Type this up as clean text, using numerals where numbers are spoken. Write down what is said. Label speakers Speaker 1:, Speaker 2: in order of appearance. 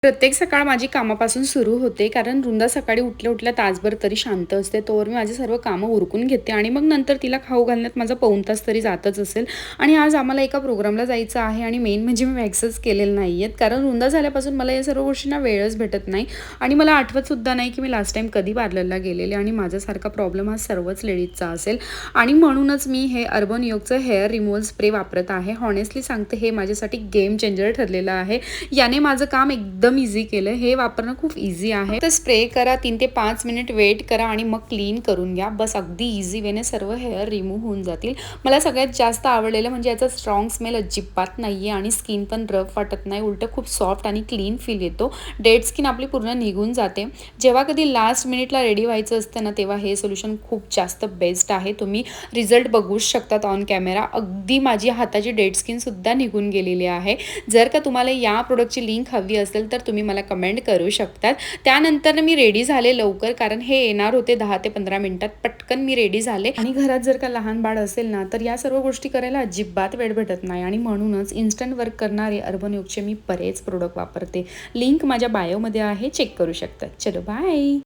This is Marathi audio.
Speaker 1: प्रत्येक सकाळ माझी कामापासून सुरू होते, कारण वृंदा सकाळी उठल्या-उठल्या तासभर तरी शांत असते. तोवर मी माझी सर्व कामं उरकून घेते आणि मग नंतर तिला खाऊ घालण्यात माझा पाऊण तास तरी जातच असेल. आणि आज आम्हाला एका प्रोग्रामला जायचं आहे आणि मेन म्हणजे मी वॅक्सच केलेले नाही आहेत, कारण वृंदा झाल्यापासून मला या सर्व गोष्टींना वेळच भेटत नाही आणि मला आठवतसुद्धा नाही की मी लास्ट टाईम कधी पार्लरला गेलेले. आणि माझ्यासारखा प्रॉब्लेम हा सर्वच लेडीजचा असेल आणि म्हणूनच मी हे अर्बन योगचं हेअर रिमूव्हल स्प्रे वापरत आहे. हॉनेस्टली सांगते, हे माझ्यासाठी गेम चेंजर ठरलेलं आहे. याने माझं काम एकदम इझी केलं. हे वापरणं खूप इझी आहे. तर स्प्रे करा, 3 ते 5 मिनिट वेट करा आणि मग क्लीन करून घ्या. बस अगदी इझी वेने सर्व हेअर रिमूव्ह होऊन जातील. मला सगळ्यात जास्त आवडलेलं म्हणजे याचा स्ट्रॉंग स्मेल अजिबात नाहीये आणि स्किन पण रफ वाटत नाही. उलट खूप सॉफ्ट आणि क्लीन फील येतो. डेड स्किन आपली पूर्ण निघून जाते. जेव्हा कधी लास्ट मिनिटला रेडी व्हायचं असतं ना, तेव्हा हे सोल्युशन खूप जास्त बेस्ट आहे. तुम्ही रिझल्ट बघूच शकतात ऑन कॅमेरा. अगदी माझी हाताची डेड स्किन सुद्धा निघून गेलेली आहे. जर का तुम्हाला या प्रोडक्टची लिंक हवी असेल तर तुम्ही मला कमेंट करू शकतात. त्यानंतर मी रेडी झाले लवकर, कारण हे येणार होते 10 ते 15 मिनिटात. पटकन मी रेडी झाले. आणि घरात जर का लहान बाळ असेल ना, तर या सर्व गोष्टी करायला अजिबात वेळ भेटत नाही आणि म्हणूनच इन्स्टंट वर्क करणारे अर्बन योगचे मी बरेच प्रोडक्ट वापरते. लिंक माझ्या बायोमध्ये आहे, चेक करू शकतात. चलो बाय.